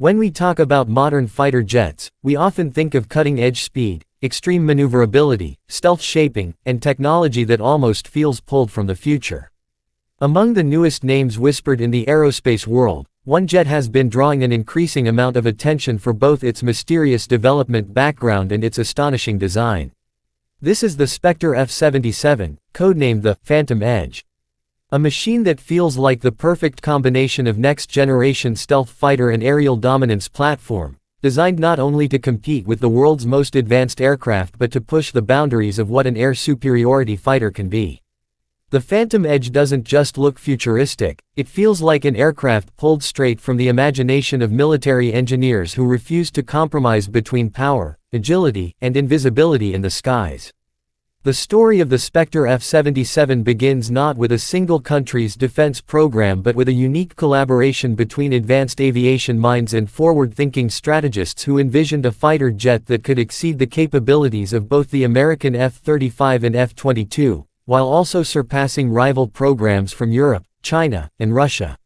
When we talk about modern fighter jets, we often think of cutting-edge speed, extreme maneuverability, stealth shaping, and technology that almost feels pulled from the future. Among the newest names whispered in the aerospace world, one jet has been drawing an increasing amount of attention for both its mysterious development background and its astonishing design. This is the Spectre F-77, codenamed the Phantom Edge. A machine that feels like the perfect combination of next-generation stealth fighter and aerial dominance platform, designed not only to compete with the world's most advanced aircraft but to push the boundaries of what an air superiority fighter can be. The Phantom Edge doesn't just look futuristic, it feels like an aircraft pulled straight from the imagination of military engineers who refuse to compromise between power, agility, and invisibility in the skies. The story of the Spectre F-77 begins not with a single country's defense program but with a unique collaboration between advanced aviation minds and forward-thinking strategists who envisioned a fighter jet that could exceed the capabilities of both the American F-35 and F-22, while also surpassing rival programs from Europe, China, and Russia.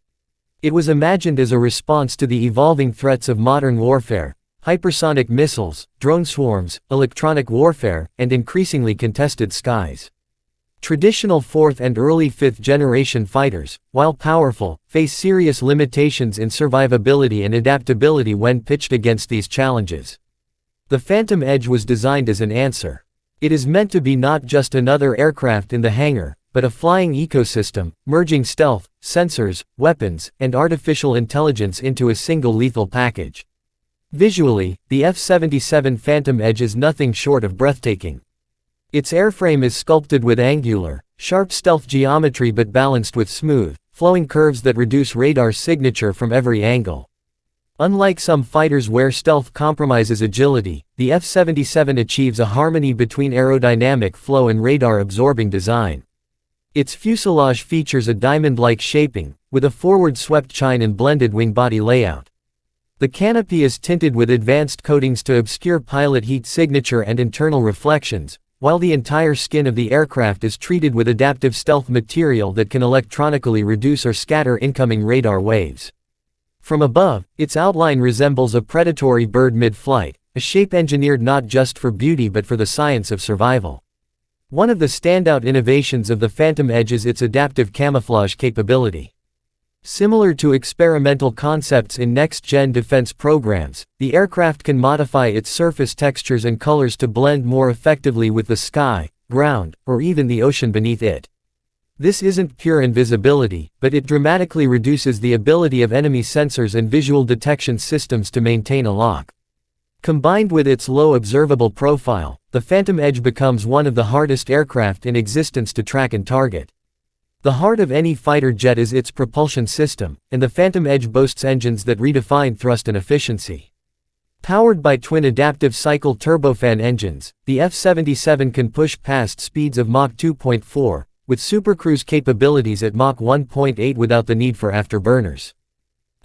It was imagined as a response to the evolving threats of modern warfare: hypersonic missiles, drone swarms, electronic warfare, and increasingly contested skies. Traditional 4th and early 5th generation fighters, while powerful, face serious limitations in survivability and adaptability when pitched against these challenges. The Phantom Edge was designed as an answer. It is meant to be not just another aircraft in the hangar, but a flying ecosystem, merging stealth, sensors, weapons, and artificial intelligence into a single lethal package. Visually, the F-77 Phantom Edge is nothing short of breathtaking. Its airframe is sculpted with angular, sharp stealth geometry but balanced with smooth, flowing curves that reduce radar's signature from every angle. Unlike some fighters where stealth compromises agility, the F-77 achieves a harmony between aerodynamic flow and radar-absorbing design. Its fuselage features a diamond-like shaping, with a forward-swept chine and blended wing body layout. The canopy is tinted with advanced coatings to obscure pilot heat signature and internal reflections, while the entire skin of the aircraft is treated with adaptive stealth material that can electronically reduce or scatter incoming radar waves. From above, its outline resembles a predatory bird mid-flight, a shape engineered not just for beauty but for the science of survival. One of the standout innovations of the Phantom Edge is its adaptive camouflage capability. Similar to experimental concepts in next-gen defense programs, the aircraft can modify its surface textures and colors to blend more effectively with the sky, ground, or even the ocean beneath it. This isn't pure invisibility, but it dramatically reduces the ability of enemy sensors and visual detection systems to maintain a lock. Combined with its low observable profile, the Phantom Edge becomes one of the hardest aircraft in existence to track and target. The heart of any fighter jet is its propulsion system, and the Phantom Edge boasts engines that redefine thrust and efficiency. Powered by twin adaptive cycle turbofan engines, the F-77 can push past speeds of Mach 2.4, with supercruise capabilities at Mach 1.8 without the need for afterburners.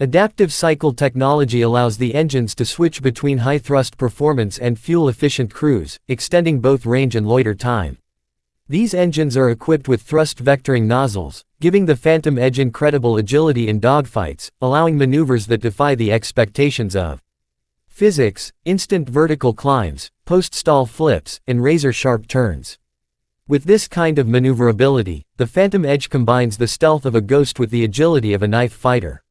Adaptive cycle technology allows the engines to switch between high-thrust performance and fuel-efficient cruise, extending both range and loiter time. These engines are equipped with thrust vectoring nozzles, giving the Phantom Edge incredible agility in dogfights, allowing maneuvers that defy the expectations of physics: instant vertical climbs, post-stall flips, and razor-sharp turns. With this kind of maneuverability, the Phantom Edge combines the stealth of a ghost with the agility of a knife fighter.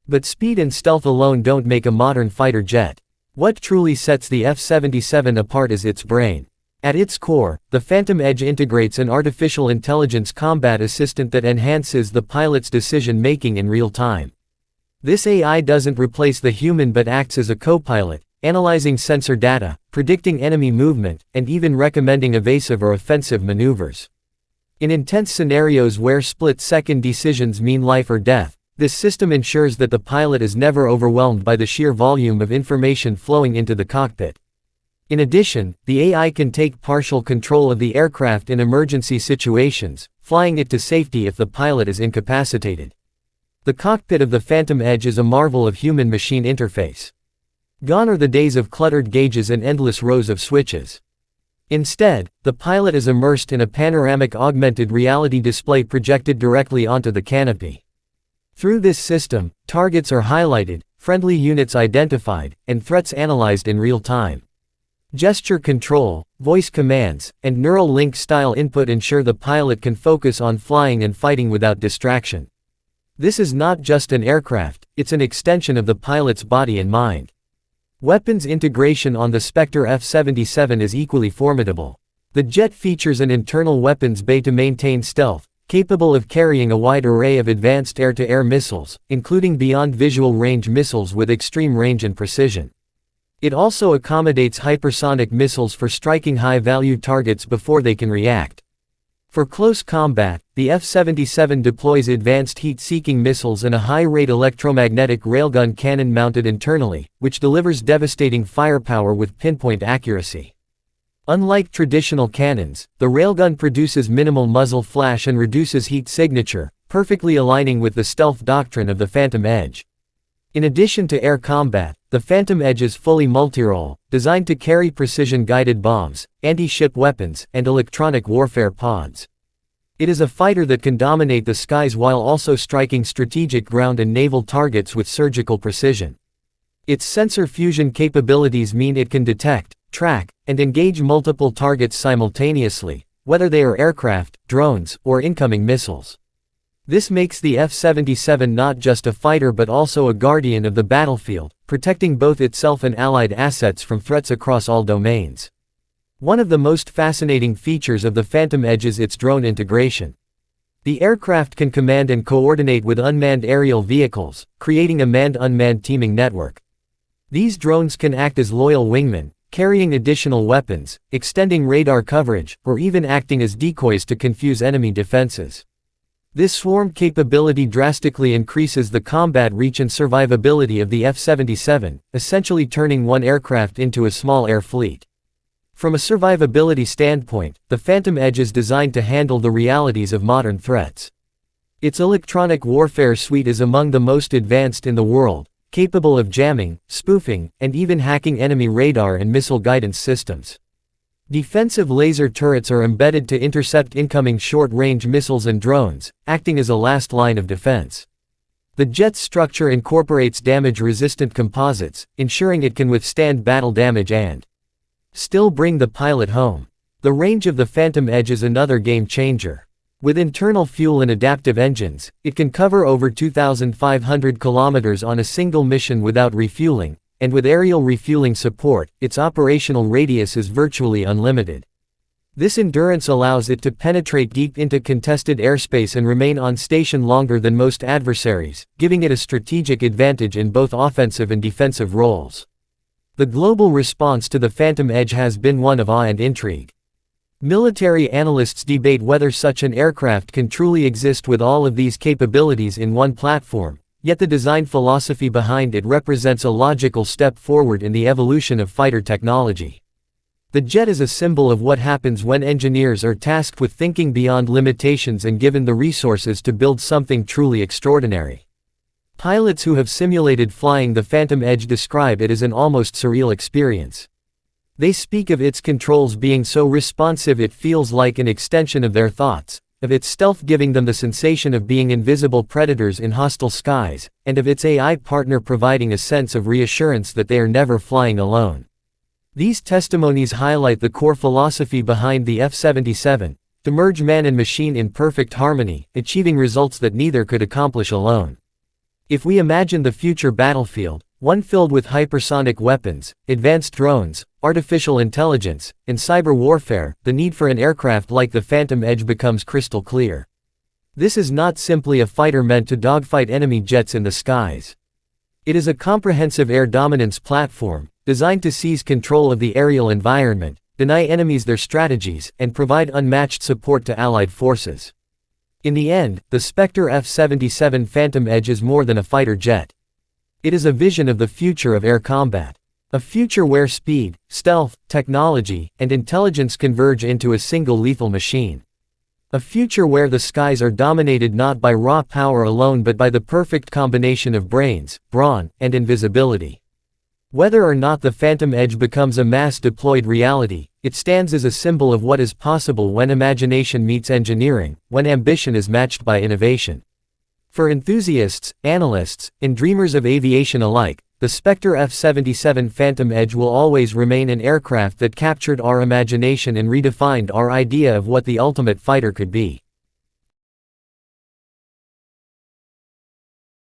But speed and stealth alone don't make a modern fighter jet. What truly sets the F-77 apart is its brain. At its core, the Phantom Edge integrates an artificial intelligence combat assistant that enhances the pilot's decision-making in real time. This AI doesn't replace the human but acts as a co-pilot, analyzing sensor data, predicting enemy movement, and even recommending evasive or offensive maneuvers. In intense scenarios where split-second decisions mean life or death, this system ensures that the pilot is never overwhelmed by the sheer volume of information flowing into the cockpit. In addition, the AI can take partial control of the aircraft in emergency situations, flying it to safety if the pilot is incapacitated. The cockpit of the Phantom Edge is a marvel of human-machine interface. Gone are the days of cluttered gauges and endless rows of switches. Instead, the pilot is immersed in a panoramic augmented reality display projected directly onto the canopy. Through this system, targets are highlighted, friendly units identified, and threats analyzed in real time. Gesture control, voice commands, and neural link style input ensure the pilot can focus on flying and fighting without distraction. This is not just an aircraft, it's an extension of the pilot's body and mind. Weapons integration on the Spectre F-77 is equally formidable. The jet features an internal weapons bay to maintain stealth, capable of carrying a wide array of advanced air-to-air missiles, including beyond visual range missiles with extreme range and precision. It also accommodates hypersonic missiles for striking high-value targets before they can react. For close combat, the F-77 deploys advanced heat-seeking missiles and a high-rate electromagnetic railgun cannon mounted internally, which delivers devastating firepower with pinpoint accuracy. Unlike traditional cannons, the railgun produces minimal muzzle flash and reduces heat signature, perfectly aligning with the stealth doctrine of the Phantom Edge. In addition to air combat, the Phantom Edge is fully multi-role, designed to carry precision-guided bombs, anti-ship weapons, and electronic warfare pods. It is a fighter that can dominate the skies while also striking strategic ground and naval targets with surgical precision. Its sensor fusion capabilities mean it can detect, track, and engage multiple targets simultaneously, whether they are aircraft, drones, or incoming missiles. This makes the F-77 not just a fighter but also a guardian of the battlefield, protecting both itself and allied assets from threats across all domains. One of the most fascinating features of the Phantom Edge is its drone integration. The aircraft can command and coordinate with unmanned aerial vehicles, creating a manned-unmanned teaming network. These drones can act as loyal wingmen, carrying additional weapons, extending radar coverage, or even acting as decoys to confuse enemy defenses. This swarm capability drastically increases the combat reach and survivability of the F-77, essentially turning one aircraft into a small air fleet. From a survivability standpoint, the Phantom Edge is designed to handle the realities of modern threats. Its electronic warfare suite is among the most advanced in the world, capable of jamming, spoofing, and even hacking enemy radar and missile guidance systems. Defensive laser turrets are embedded to intercept incoming short-range missiles and drones, acting as a last line of defense. The jet's structure incorporates damage-resistant composites, ensuring it can withstand battle damage and still bring the pilot home. The range of the Phantom Edge is another game-changer. With internal fuel and adaptive engines, it can cover over 2,500 kilometers on a single mission without refueling, and with aerial refueling support, its operational radius is virtually unlimited. This endurance allows it to penetrate deep into contested airspace and remain on station longer than most adversaries, giving it a strategic advantage in both offensive and defensive roles. The global response to the Phantom Edge has been one of awe and intrigue. Military analysts debate whether such an aircraft can truly exist with all of these capabilities in one platform, yet the design philosophy behind it represents a logical step forward in the evolution of fighter technology. The jet is a symbol of what happens when engineers are tasked with thinking beyond limitations and given the resources to build something truly extraordinary. Pilots who have simulated flying the Phantom Edge describe it as an almost surreal experience. They speak of its controls being so responsive it feels like an extension of their thoughts, of its stealth giving them the sensation of being invisible predators in hostile skies, and of its AI partner providing a sense of reassurance that they are never flying alone. These testimonies highlight the core philosophy behind the F-77, to merge man and machine in perfect harmony, achieving results that neither could accomplish alone. If we imagine the future battlefield, one filled with hypersonic weapons, advanced drones, artificial intelligence, and cyber warfare, the need for an aircraft like the Phantom Edge becomes crystal clear. This is not simply a fighter meant to dogfight enemy jets in the skies. It is a comprehensive air dominance platform, designed to seize control of the aerial environment, deny enemies their strategies, and provide unmatched support to allied forces. In the end, the Spectre F-77 Phantom Edge is more than a fighter jet. It is a vision of the future of air combat. A future where speed, stealth, technology, and intelligence converge into a single lethal machine. A future where the skies are dominated not by raw power alone but by the perfect combination of brains, brawn, and invisibility. Whether or not the Phantom Edge becomes a mass-deployed reality, it stands as a symbol of what is possible when imagination meets engineering, when ambition is matched by innovation. For enthusiasts, analysts, and dreamers of aviation alike, the Spectre F-77 Phantom Edge will always remain an aircraft that captured our imagination and redefined our idea of what the ultimate fighter could be.